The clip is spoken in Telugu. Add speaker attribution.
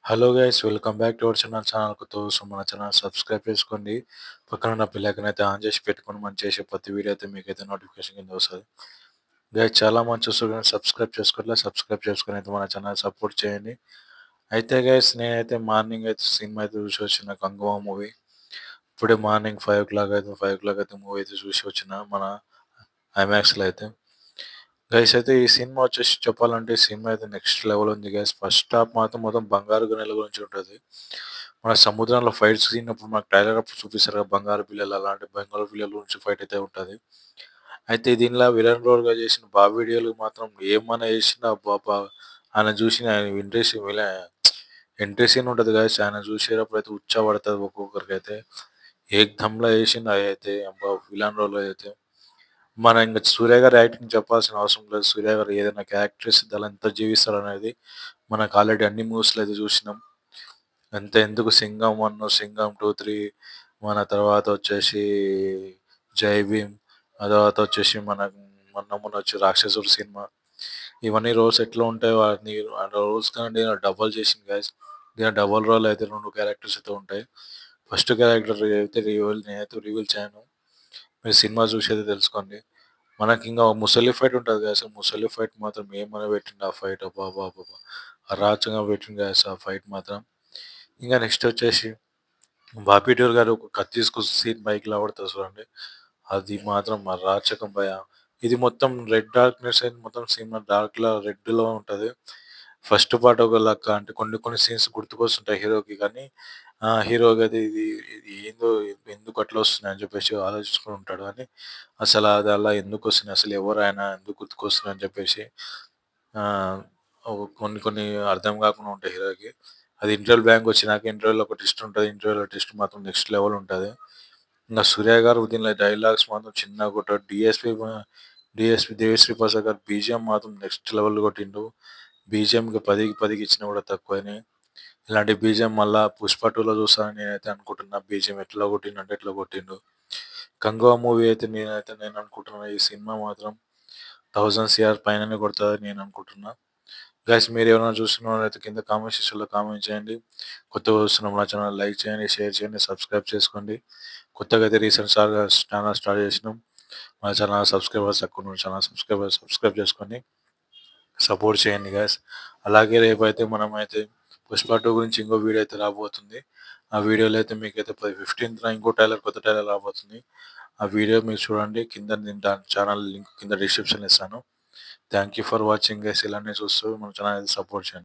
Speaker 1: Hello guys welcome back to our ఛానల్‌కు మన ఛానల్ సబ్స్క్రైబ్ చేసుకోండి. పక్కన ఉన్న బెల్ ఐకాన్ అయితే ఆన్ చేసి పెట్టుకొని మనం చేసే ప్రతి వీడియో అయితే మీకైతే నోటిఫికేషన్ కింద వస్తది. గైస్ చాలా మంది చూస్తారు కానీ సబ్స్క్రైబ్ చేసుకోవట్లే. సబ్స్క్రైబ్ చేసుకొని అయితే మన ఛానల్ సపోర్ట్ చేయండి. అయితే గైస్ నేనైతే మార్నింగ్ అయితే సినిమా అయితే చూసి వచ్చిన 'గంగవ్వ' మూవీ. ఇప్పుడే మార్నింగ్ 5:00 అయితే మూవీ అయితే చూసి వచ్చిన మన ఐమాక్స్‌లో అయితే. గైస్ అయితే ఈ సినిమా వచ్చేసి చెప్పాలంటే ఈ సినిమా అయితే నెక్స్ట్ లెవెల్ ఉంది గైస్. ఫస్ట్ హాఫ్ మాత్రం మొత్తం బంగారు గనుల గురించి ఉంటది. మన సముద్రంలో ఫైట్ సీన్ అప్పుడు మనకు ట్రైలర్ అప్పుడు చూపిస్తారు కదా! బంగారు బిల్లలు అలాంటి బంగారు బిల్లల గురించి ఫైట్ అయితే ఉంటది. అయితే దీనిలో విలన్ రోల్‌గా చేసిన బాబీ డియోల్ మాత్రం ఏమన్నా చేసినా అబ్బబ్బా! ఆయన చూసి ఆయన ఎంట్రీ సీన్ ఉంటది గైస్. ఆయన చూసేటప్పుడైతే ఉచ్చబడతది ఒక్కొక్కరికైతే. ఏకదమ్‌లా చేసిండు అదైతే అబ్బా! విలన్ రోల్ అయితే. మన ఇంక 'సూర్య' గారి యాక్టింగ్ చెప్పాల్సిన అవసరం లేదు. 'సూర్య' గారు ఏదైనా క్యారెక్టర్ ఇస్తే దానిలో ఎంత జీవిస్తారనేది మనకు ఆల్రెడీ అన్ని మూవీస్‌లో అయితే చూసినాం. అంతెందుకు 'సింగం 1', 'సింగం 2, 3' మన తర్వాత వచ్చేసి 'జై భీమ్' ఆ తర్వాత వచ్చేసి మనకు మొన్న మొన్న వచ్చే 'రాక్షసుడు' సినిమా. ఇవన్నీ రోల్స్ ఎట్లా ఉంటాయో అన్ని ఆ రోల్స్ కంటే డబల్ చేసిండు గైస్. దీని డబల్ రోల్ అయితే 2 క్యారెక్టర్స్ అయితే ఉంటాయి. ఫస్ట్ క్యారెక్టర్ అయితే నేనైతే రివీల్ చేయను. మీరు సినిమా చూసి తెలుసుకోండి. మనకింక ముసలి ఫైట్ ఉంటది గైస్. ముసలి ఫైట్ మాత్రం ఏమని పెట్టిండు ఆ ఫైట్ అబ్బబ్బబ్బబ్బా! అరాచకంగా పెట్టిండు గైస్ ఆ ఫైట్ మాత్రం. ఇంక నెక్స్ట్ వచ్చేసి 'బాపీ దేవల్' గారు ఒక కత్తి తీసుకొచ్చి సీన్ పైకి లాగుతారు చూడండి. అది మాత్రం అరాచకం భయ్యా! ఇది మొత్తం రెడ్ డార్క్‌నెస్ అయింది. మొత్తం సినిమా రెడ్‌లో ఉంటది. ఫస్ట్ పార్ట్ ఒక లెక్క అంటే కొన్ని కొన్ని సీన్స్ గుర్తుకొస్తుంటాయి హీరోకి కానీ హీరోకి ఇది ఇది ఏందో ఎందుకు అట్లా వస్తున్నాయి అని చెప్పేసి ఆలోచించుకొని ఉంటాడు కానీ అసలు అది అలా ఎందుకొస్తున్నాయి? అసలు ఎవరాయన? ఎందుకు గుర్తుకొస్తున్నాయి? అని చెప్పేసి ఆహ్, కొన్ని కొన్ని అర్థం కాకుండా ఉంటాయి హీరోకి. అది ఇంటర్వెల్ బ్యాంక్ వచ్చినాక ఇంటర్వెల్‌లో ఒక ట్విస్ట్ ఉంటది. ఇంటర్వెల్‌లో ట్విస్ట్ మాత్రం నెక్స్ట్ లెవెల్ ఉంటది. ఇంగ 'సూర్య' గారు దీనిలో డైలాగ్స్ మాత్రం చిన్నగా కొట్టాడు. డీఎస్‌పీ 'దేవిశ్రీ ప్రసాద్' గారు బీజీఎం మాత్రం నెక్స్ట్ లెవెల్ కొట్టిండు. బీజీఎంకి 10కి 10 ఇచ్చినా కూడా తక్కువనే. ఇలాంటి బీజీఎం మళ్ళా 'పుష్ప 2'లో చూస్తానని నేనైతే అనుకుంటున్నా. బీజీఎం ఎట్లా కొట్టిండంటే ఎట్లా కొట్టిండు. 'గంగవ్వ' మూవీ అయితే నేను అనుకుంటున్నా ఈ సినిమా మాత్రం 1000 సీఆర్ పైననే కొడతదని నేను అనుకుంటున్నా. గైస్ మీరెవరైనా చూస్తున్న వాళ్ళైతే కింద కామెంట్ సెక్షన్‌లో కామెంట్ చేయండి. కొత్తగా చూస్తున్న మన ఛానల్ లైక్ చేయండి, షేర్ చేయండి, సబ్స్క్రైబ్ చేసుకోండి. కొత్తగా అయితే రీసెంట్ ఛానల్ స్టార్ట్ చేసినాం. మన ఛానల్ సబ్స్క్రైబర్స్ తక్కువున్నారు. ఛానల్ సబ్స్క్రైబ్ చేసుకొని సపోర్ట్ చేయండి గైస్. అలాగే రేపైతే మనమైతే 'పుష్ప 2' గురించి ఇంకో వీడియో అయితే రాబోతుంది. ఆ వీడియోలో అయితే మీకైతే 15థ్ ఇంకో కొత్త ట్రైలర్ రాబోతుంది. ఆ వీడియో మీరు చూడండి. కింద నేను దాని ఛానల్ లింక్ కింద డిస్క్రిప్షన్‌లో ఇస్తాను. Thank you for watching guys. ఇలానే చూస్తూ మన ఛానల్ అయితే సపోర్ట్ చేయండి.